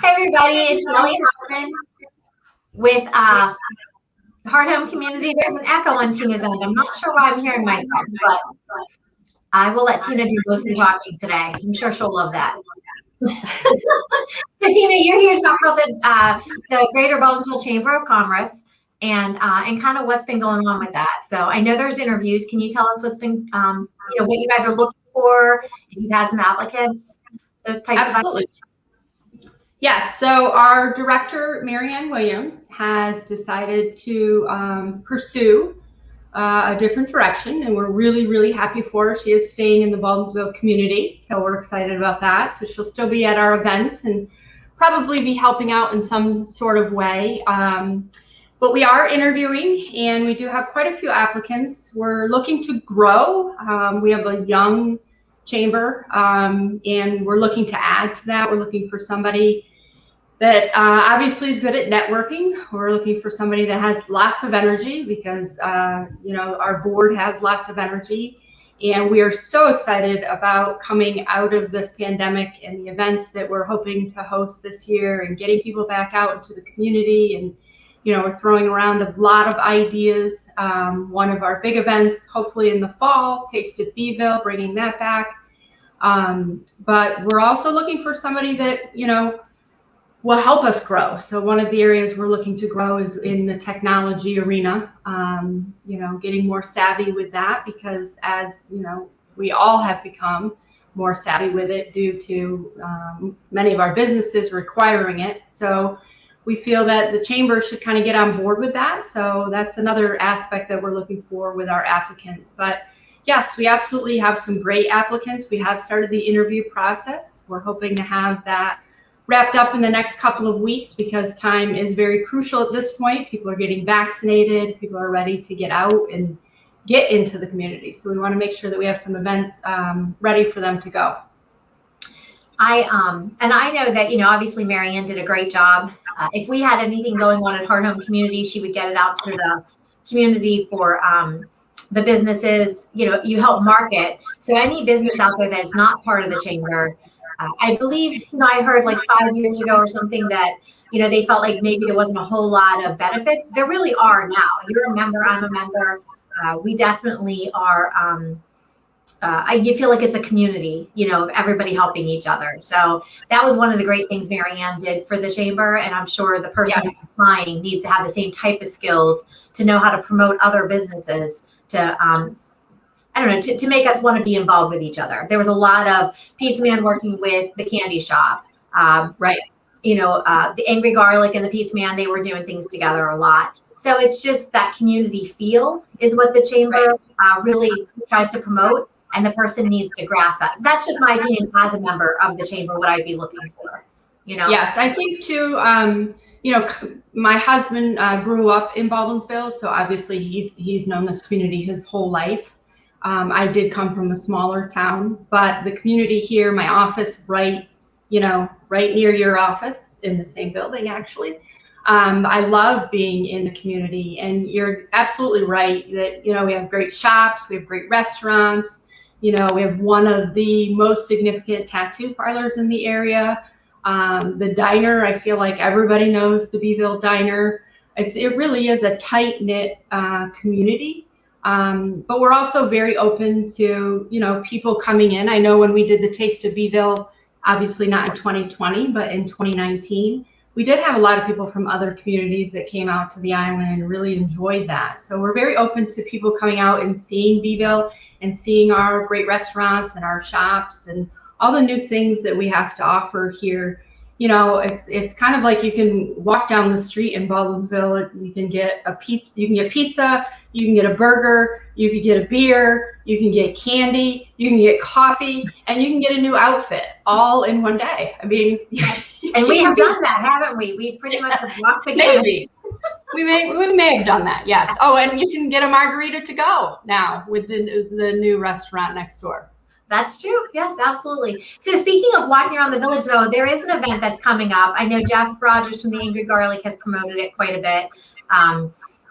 Hey everybody, it's Shelley with Heart Home Community. There's an echo on Tina's end. I'm not sure why I'm hearing myself, but I will let Tina do most of the talking today. I'm sure she'll love that. So Tina, you're here to talk about the Greater Baldwinsville Chamber of Commerce and kind of what's been going on with that. So I know there's interviews. Can you tell us what's been, what you guys are looking for? If you've had some applicants, those types Absolutely. Yes, so our director, Marianne Williams, has decided to pursue a different direction, and we're really, really happy for her. She is staying in the Baldwinsville community, so we're excited about that. So she'll still be at our events and probably be helping out in some sort of way. But we are interviewing, and we do have quite a few applicants. We're looking to grow. We have a young chamber, and we're looking to add to that. We're looking for somebody that obviously is good at networking. We're looking for somebody that has lots of energy because our board has lots of energy, and we are so excited about coming out of this pandemic and the events that we're hoping to host this year and getting people back out into the community. And we're throwing around a lot of ideas. One of our big events, hopefully in the fall, Taste of Beeville, bringing that back. But we're also looking for somebody that, will help us grow. So one of the areas we're looking to grow is in the technology arena, getting more savvy with that because as, we all have become more savvy with it due to many of our businesses requiring it. So we feel that the chamber should kind of get on board with that. So that's another aspect that we're looking for with our applicants. But yes, we absolutely have some great applicants. We have started the interview process. We're hoping to have that wrapped up in the next couple of weeks because time is very crucial at this point. People are getting vaccinated. People are ready to get out and get into the community. So we want to make sure that we have some events ready for them to go. I know that, obviously Marianne did a great job. If we had anything going on at Heart Home Community, she would get it out to the community for the businesses, you help market. So any business out there that's not part of the chamber, I believe, I heard like 5 years ago or something that, they felt like maybe there wasn't a whole lot of benefits. There really are now. You're a member, I'm a member. We definitely are. You feel like it's a community, everybody helping each other. So that was one of the great things Marianne did for the chamber. And I'm sure the person who's applying needs to have the same type of skills to know how to promote other businesses to, to make us want to be involved with each other. There was a lot of Pizza Man working with the candy shop, right? The Angry Garlic and the Pizza Man, they were doing things together a lot. So it's just that community feel is what the chamber really tries to promote, and the person needs to grasp that. That's just my opinion as a member of the chamber, what I'd be looking for, Yes, I think too, my husband grew up in Baldwinsville, so obviously he's known this community his whole life. I did come from a smaller town, but the community here, my office right near your office in the same building, actually. I love being in the community, and you're absolutely right that, we have great shops, we have great restaurants, we have one of the most significant tattoo parlors in the area. The diner, I feel like everybody knows the Beeville Diner. It really is a tight-knit community. But we're also very open to, people coming in. I know when we did the Taste of Beeville, obviously not in 2020, but in 2019, we did have a lot of people from other communities that came out to the island and really enjoyed that. So we're very open to people coming out and seeing Beeville and seeing our great restaurants and our shops and all the new things that we have to offer here. It's kind of like you can walk down the street in Baldwinsville. You can get a pizza. You can get pizza. You can get a burger. You can get a beer. You can get candy. You can get coffee, and you can get a new outfit all in one day. I mean, and we have done that, haven't we? We pretty much have walked the game. Maybe. We may have done that. Yes. Oh, and you can get a margarita to go now with the new restaurant next door. That's true. Yes, absolutely. So speaking of walking around the village, though, there is an event that's coming up. I know Jeff Rogers from the Angry Garlic has promoted it quite a bit.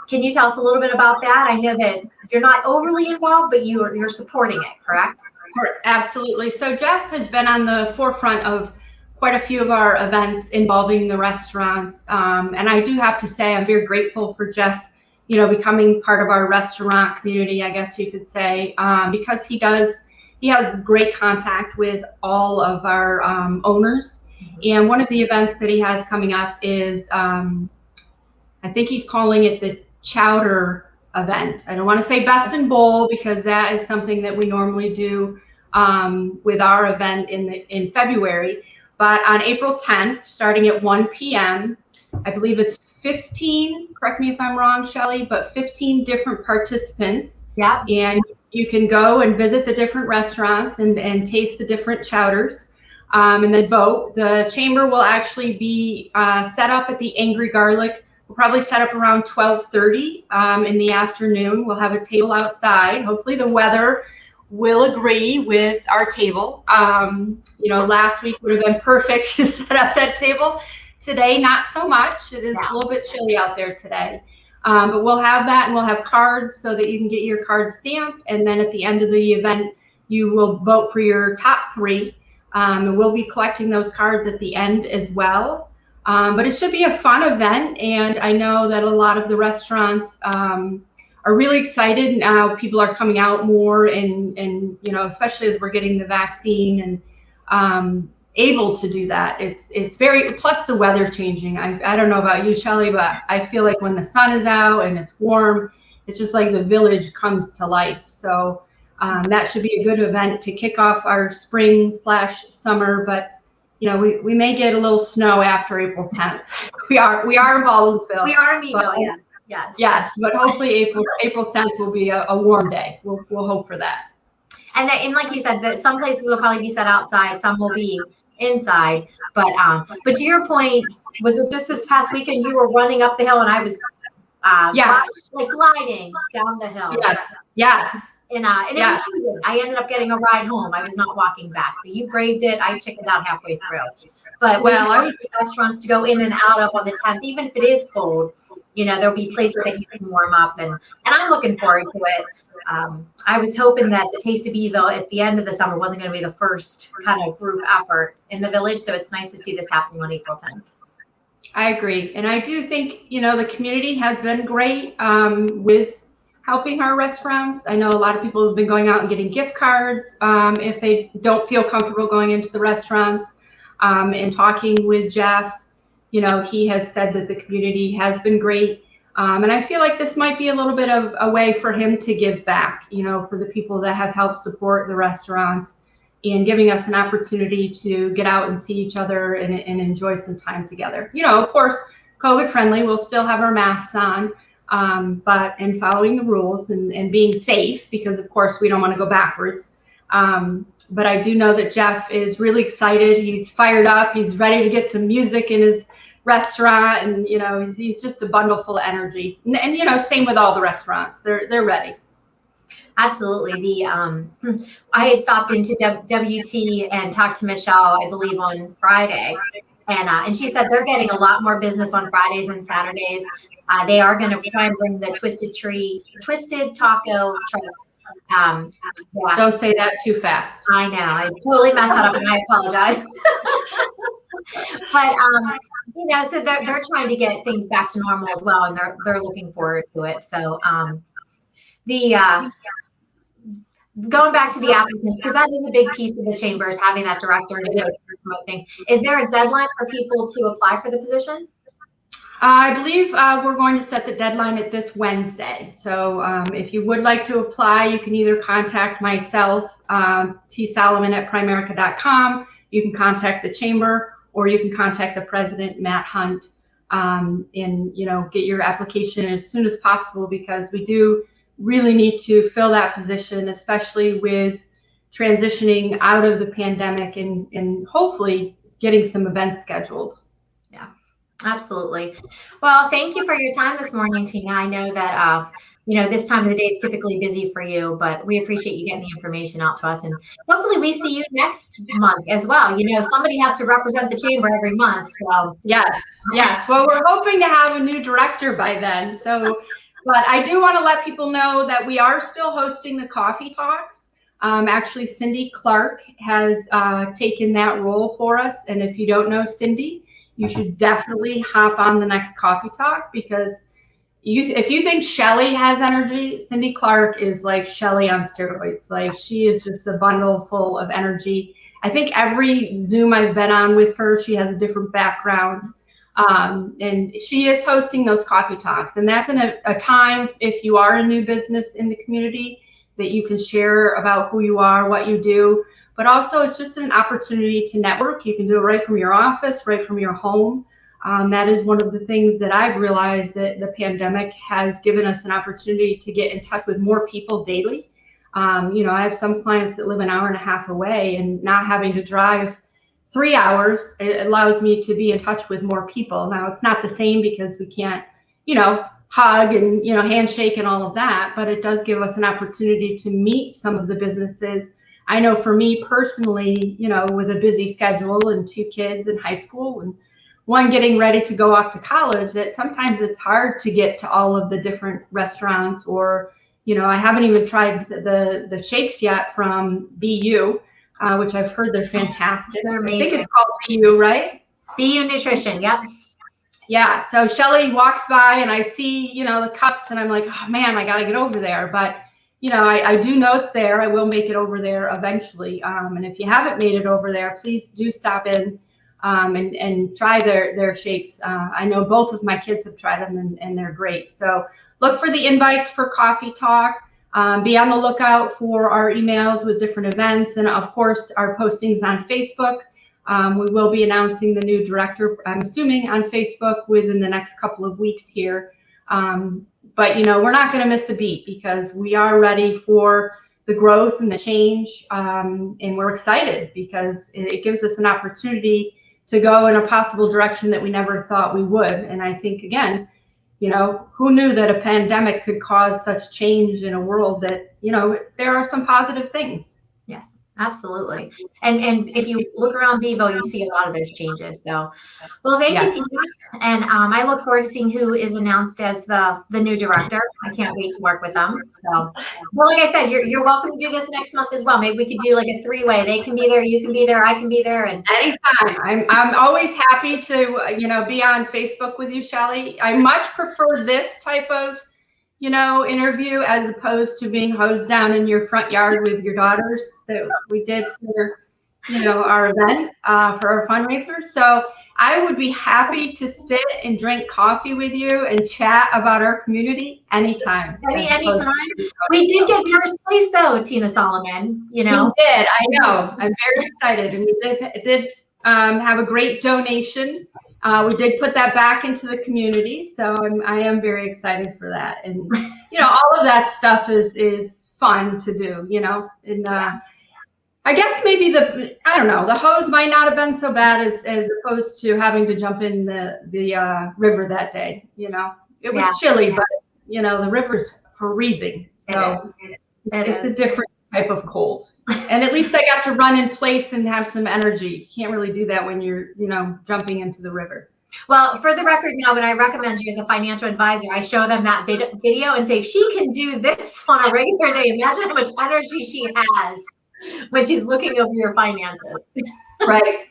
Can you tell us a little bit about that? I know that you're not overly involved, but you're supporting it, correct? Absolutely. So Jeff has been on the forefront of quite a few of our events involving the restaurants. And I do have to say, I'm very grateful for Jeff, becoming part of our restaurant community, I guess you could say, because he has great contact with all of our owners. And one of the events that he has coming up is, I think he's calling it the Chowder event. I don't want to say Best in Bowl because that is something that we normally do with our event in February. But on April 10th, starting at 1 p.m., I believe it's 15, correct me if I'm wrong, Shelley, but 15 different participants. Yeah. And you can go and visit the different restaurants and taste the different chowders and then vote. The chamber will actually be set up at the Angry Garlic. We'll probably set up around 12:30 in the afternoon. We'll have a table outside. Hopefully the weather will agree with our table. Last week would have been perfect to set up that table. Today, not so much. It is a little bit chilly out there today. But we'll have that, and we'll have cards so that you can get your card stamped. And then at the end of the event, you will vote for your top 3. And we'll be collecting those cards at the end as well. But it should be a fun event. And I know that a lot of the restaurants are really excited now. People are coming out more and especially as we're getting the vaccine and able to do that. It's very, plus the weather changing. I don't know about you, Shelley, but I feel like when the sun is out and it's warm, it's just like the village comes to life. So that should be a good event to kick off our spring/summer, but we may get a little snow after April 10th. We are in Baldwinsville. We are in Meadville, yes. Yes. Yes, but hopefully April 10th will be a warm day. We'll hope for that. And like you said, that some places will probably be set outside, some will be inside. But to your point, was it just this past weekend you were running up the hill and I was gliding down the hill? Yes. And it was good. I ended up getting a ride home. I was not walking back. So you braved it. I chickened out halfway through. But I was restaurants to go in and out of on the 10th, even if it is cold, there'll be places that you can warm up. And I'm looking forward to it. I was hoping that the Taste of Beeville at the end of the summer wasn't going to be the first kind of group effort in the village. So it's nice to see this happening on April 10th. I agree. And I do think, the community has been great with helping our restaurants. I know a lot of people have been going out and getting gift cards if they don't feel comfortable going into the restaurants. And talking with Jeff, he has said that the community has been great. And I feel like this might be a little bit of a way for him to give back, for the people that have helped support the restaurants and giving us an opportunity to get out and see each other and enjoy some time together. Of course, COVID friendly, we'll still have our masks on, and following the rules and being safe because of course we don't want to go backwards. But I do know that Jeff is really excited. He's fired up. He's ready to get some music in his restaurant, and he's just a bundle full of energy. And same with all the restaurants. They're ready. Absolutely. I had stopped into WT and talked to Michelle, I believe, on Friday, and she said they're getting a lot more business on Fridays and Saturdays. They are going to try and bring the twisted taco truck. Don't say that too fast. I know. I totally messed that up, and I apologize. But so they're trying to get things back to normal as well, and they're looking forward to it. So going back to the applicants, because that is a big piece of the chamber, is having that director to promote things. Is there a deadline for people to apply for the position? I believe we're going to set the deadline at this Wednesday. So if you would like to apply, you can either contact myself, tsolomon@primerica.com. You can contact the chamber, or you can contact the president, Matt Hunt, and get your application as soon as possible, because we do really need to fill that position, especially with transitioning out of the pandemic and hopefully getting some events scheduled. Yeah, absolutely. Well, thank you for your time this morning, Tina. I know that this time of the day is typically busy for you, but we appreciate you getting the information out to us, and hopefully we see you next month as well. Somebody has to represent the chamber every month. So yes. Well, we're hoping to have a new director by then. So, but I do want to let people know that we are still hosting the coffee talks. Actually, Cindy Clark has taken that role for us. And if you don't know Cindy, you should definitely hop on the next Coffee Talk, because if you think Shelley has energy, Cindy Clark is like Shelley on steroids. Like, she is just a bundle full of energy. I think every Zoom I've been on with her, she has a different background. And she is hosting those Coffee Talks. And that's in a time, if you are a new business in the community, that you can share about who you are, what you do. But also, it's just an opportunity to network. You can do it right from your office, right from your home. That is one of the things that I've realized, that the pandemic has given us an opportunity to get in touch with more people daily. I have some clients that live an hour and a half away, and not having to drive 3 hours, it allows me to be in touch with more people. Now, it's not the same because we can't, hug and, handshake and all of that, but it does give us an opportunity to meet some of the businesses. I know for me personally, with a busy schedule and 2 kids in high school and one getting ready to go off to college, that sometimes it's hard to get to all of the different restaurants, or, I haven't even tried the shakes yet from BU, which I've heard they're fantastic. They're amazing. I think it's called BU, right? BU Nutrition, yep. Yeah, so Shelley walks by and I see, the cups, and I'm like, oh man, I got to get over there. But, I do know it's there. I will make it over there eventually. And if you haven't made it over there, please do stop in and try their shakes. I know both of my kids have tried them, and they're great. So look for the invites for Coffee Talk. Be on the lookout for our emails with different events, and of course our postings on Facebook. We will be announcing the new director, I'm assuming, on Facebook within the next couple of weeks here. But we're not going to miss a beat, because we are ready for the growth and the change, and we're excited because it gives us an opportunity to go in a possible direction that we never thought we would. And I think, again, who knew that a pandemic could cause such change in a world that, there are some positive things. Yes, absolutely. And if you look around Bevo, you see a lot of those changes. So, well, thank you, Tina. And I look forward to seeing who is announced as the new director. I can't wait to work with them. So, well, like I said, you're welcome to do this next month as well. Maybe we could do like a 3-way. They can be there, you can be there, I can be there, and anytime. I'm always happy to be on Facebook with you, Shelley. I much prefer this type of interview as opposed to being hosed down in your front yard with your daughters that we did for, our event, for our fundraiser. So I would be happy to sit and drink coffee with you and chat about our community anytime. Anytime. We did get first place though, Tina Solomon, We did, I know. I'm very excited. And we did have a great donation. We did put that back into the community, so I am very excited for that. And all of that stuff is fun to do, And I guess maybe the hose might not have been so bad as opposed to having to jump in the river that day. It was chilly, but the river's freezing, so it's a different type of cold. And at least I got to run in place and have some energy. You can't really do that when you're, jumping into the river. Well, for the record now, when I recommend you as a financial advisor, I show them that video and say, she can do this on a regular day. Imagine how much energy she has when she's looking over your finances. Right.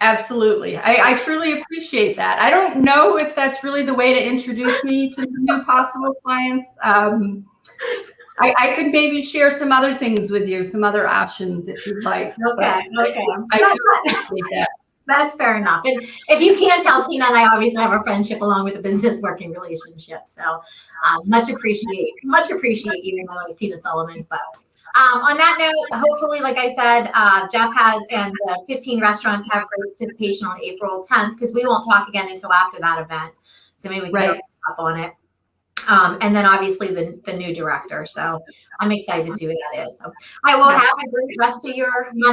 Absolutely. I truly appreciate that. I don't know if that's really the way to introduce me to new possible clients. I could maybe share some other things with you, some other options if you'd like. Okay. I appreciate that. That's fair enough. And if you can't tell, Tina and I obviously have a friendship along with a business working relationship. So much appreciate you, Tina Solomon. But on that note, hopefully, like I said, Jeff has and the 15 restaurants have great participation on April 10th, because we won't talk again until after that event. So maybe we can go up on it. And then obviously the new director. So I'm excited to see what that is. So I will have a great rest of your Monday.